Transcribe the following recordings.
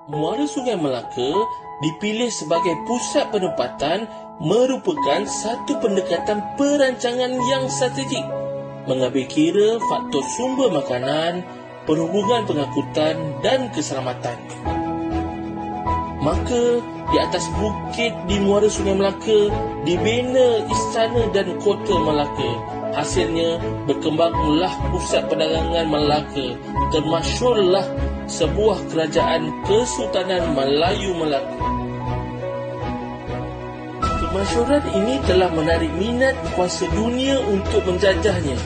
Muara Sungai Melaka dipilih sebagai pusat penempatan merupakan satu pendekatan perancangan yang strategik, mengambil kira faktor sumber makanan, perhubungan pengangkutan dan keselamatan. Maka, di atas bukit di Muara Sungai Melaka dibina Istana dan Kota Melaka. Hasilnya, berkembanglah pusat perdagangan Melaka, termasyhurlah sebuah kerajaan Kesultanan Melayu Melaka. Kemasyhuran ini telah menarik minat kuasa dunia untuk menjajahnya.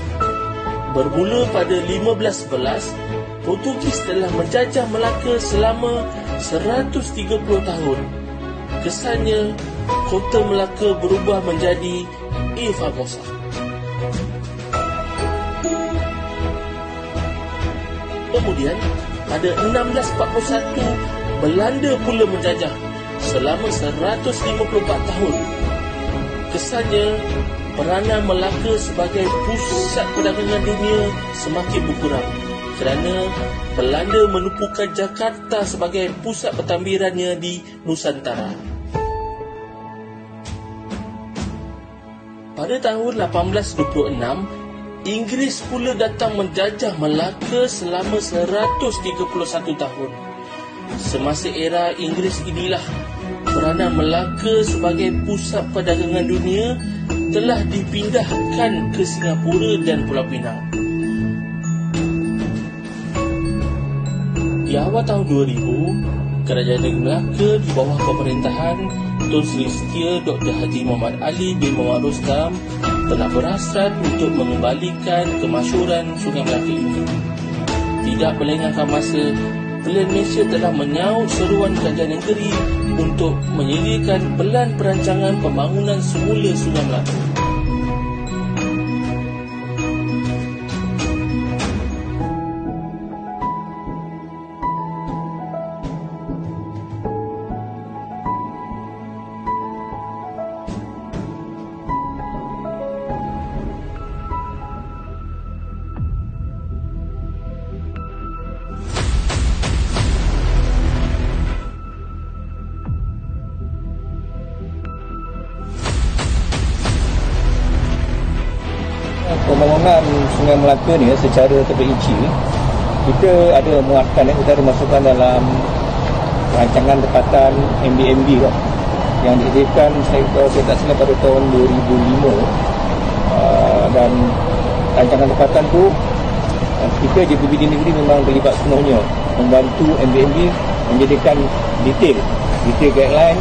Bermula pada 1511, Portugis telah menjajah Melaka selama 130 tahun. Kesannya, kota Melaka berubah menjadi Formosa. Kemudian, pada 1641, Belanda pula menjajah selama 154 tahun. Kesannya, peranan Melaka sebagai pusat perdagangan dunia semakin berkurang kerana Belanda menupukan Jakarta sebagai pusat pentadbirannya di Nusantara. Pada tahun 1826, Inggeris pula datang menjajah Melaka selama 131 tahun. Semasa era Inggeris inilah, peranan Melaka sebagai pusat perdagangan dunia telah dipindahkan ke Singapura dan Pulau Pinang. Di awal tahun 2000, Kerajaan Negeri Melaka di bawah pemerintahan Tun Sri Setia Dr. Haji Muhammad Ali bin Muhammad Rostam telah berhasrat untuk mengembalikan kemasyhuran Sungai Melaka ini. Tidak melengahkan masa, Pilihan Malaysia telah menyaut seruan Kerajaan Negeri untuk menyediakan pelan perancangan pembangunan semula Sungai Melaka. Pembangunan Sungai Melaka ni secara terperinci, kita ada muatkan, kita ada masukkan dalam rancangan tempatan MBMB yang didirikan, saya tak silap, pada tahun 2005. Dan rancangan tempatan tu kita JPBD negeri memang terlibat sepenuhnya membantu MBMB menjadikan detail guideline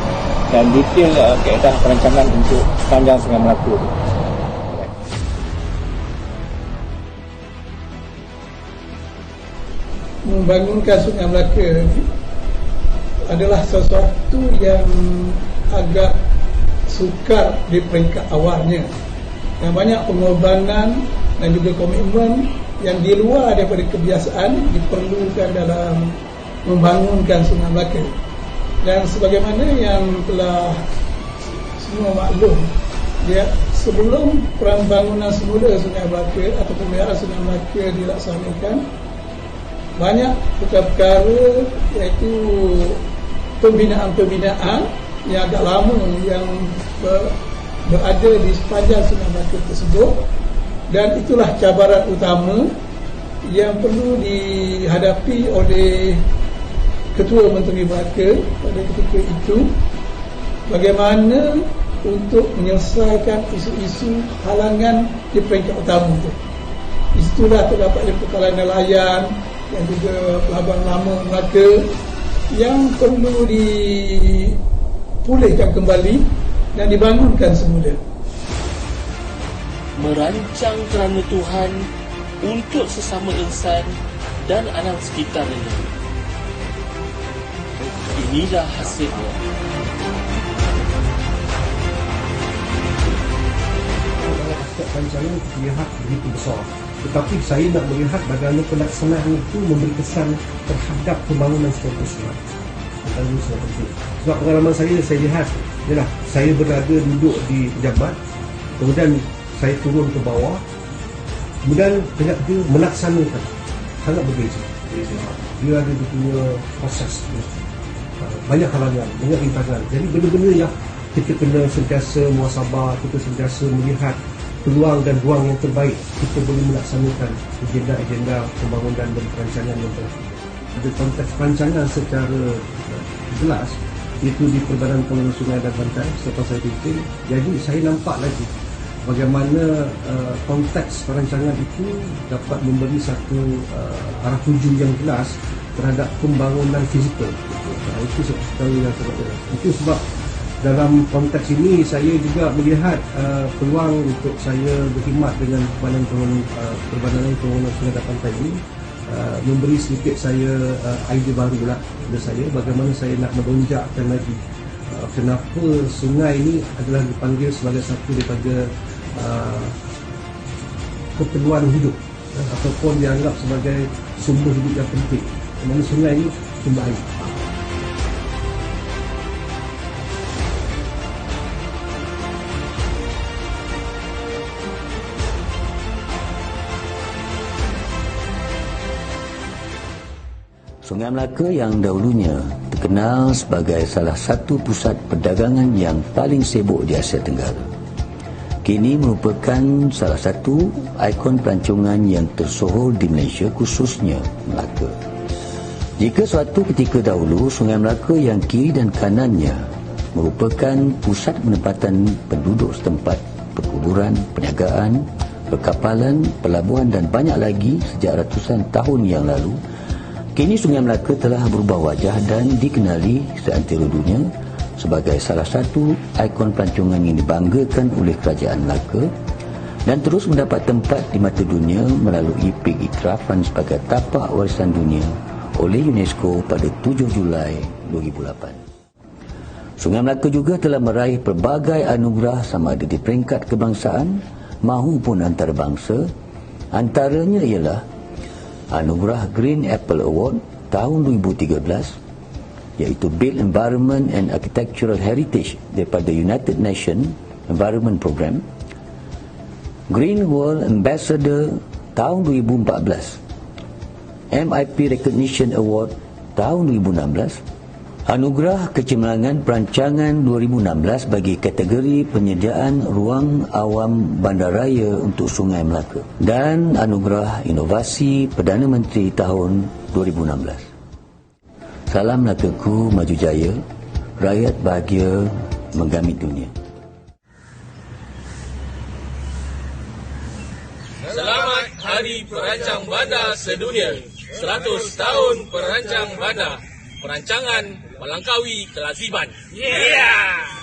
dan detail kaedah perancangan untuk sepanjang Sungai Melaka. Membangunkan Sungai Melaka adalah sesuatu yang agak sukar di peringkat awalnya, yang banyak pengorbanan dan juga komitmen yang di luar daripada kebiasaan diperlukan dalam membangunkan Sungai Melaka. Dan sebagaimana yang telah semua maklum, sebelum pembangunan semula Sungai Melaka atau pemeliharaan Sungai Melaka dilaksanakan, banyak perkara iaitu pembinaan-pembinaan yang agak lama yang berada di sepanjang Sungai Melaka tersebut, dan itulah cabaran utama yang perlu dihadapi oleh Ketua Menteri Melaka pada ketika itu, bagaimana untuk menyelesaikan isu-isu halangan di peringkat utama itu. Di situlah terdapat perkara nelayan dan juga pelabuhan lama Melaka yang perlu dipulihkan kembali dan dibangunkan semula. Merancang kerana Tuhan untuk sesama insan dan alam sekitarnya. Inilah hasilnya. Rancangan terlihat begitu besar, tetapi saya nak melihat bagaimana pelaksanaan itu memberi kesan terhadap pembangunan suatu selat. Sebab pengalaman saya lihat, ialah saya berada duduk di pejabat, kemudian saya turun ke bawah, kemudian dia melaksanakan sangat berbeza. Dia ada dia punya proses. banyak halangan, banyak rintangan. Jadi benda-benda yang kita kena sentiasa muhasabah, kita sentiasa melihat peluang dan ruang yang terbaik kita boleh melaksanakan agenda-agenda pembangunan dan perancangan yang terbaik. Ada konteks perancangan secara jelas, iaitu di Perbanan Pengelola Sungai dan Pantai selepas saya pimpin. Jadi saya nampak lagi bagaimana konteks perancangan itu dapat memberi satu arah tuju yang jelas terhadap pembangunan fizikal. Itu sekali yang sangat jelas. Itu sebab dalam konteks ini saya juga melihat peluang untuk saya berkhidmat dengan Perbadanan Pengelola Sungai dan Pantai ini, memberi sedikit saya idea baru pula kepada saya bagaimana saya nak melonjakkan lagi kenapa sungai ini adalah dipanggil sebagai satu daripada keperluan hidup ataupun dianggap sebagai sumber hidup yang penting. Di mana sungai ini sumber air. Sungai Melaka yang dahulunya terkenal sebagai salah satu pusat perdagangan yang paling sibuk di Asia Tenggara, kini merupakan salah satu ikon pelancongan yang tersohor di Malaysia, khususnya Melaka. Jika suatu ketika dahulu Sungai Melaka yang kiri dan kanannya merupakan pusat penempatan penduduk setempat, perkuburan, perniagaan, perkapalan, pelabuhan dan banyak lagi sejak ratusan tahun yang lalu, kini Sungai Melaka telah berubah wajah dan dikenali seantero dunia sebagai salah satu ikon pelancongan yang dibanggakan oleh Kerajaan Melaka dan terus mendapat tempat di mata dunia melalui pengiktirafan sebagai tapak warisan dunia oleh UNESCO pada 7 Julai 2008. Sungai Melaka juga telah meraih pelbagai anugerah sama ada di peringkat kebangsaan maupun antarabangsa. Antaranya ialah anugerah Green Apple Award tahun 2013, iaitu Built Environment and Architectural Heritage daripada United Nations Environment Program, Green World Ambassador tahun 2014, MIP Recognition Award tahun 2016, Anugerah Kecemerlangan Perancangan 2016 bagi kategori penyediaan ruang awam bandaraya untuk Sungai Melaka, dan Anugerah Inovasi Perdana Menteri tahun 2016. Salam Melakaku maju jaya, rakyat bahagia menggamit dunia. Selamat Hari Perancang Bandar Sedunia. 100 tahun Perancang Bandar. Perancangan melangkaui kelaziman. Yeah!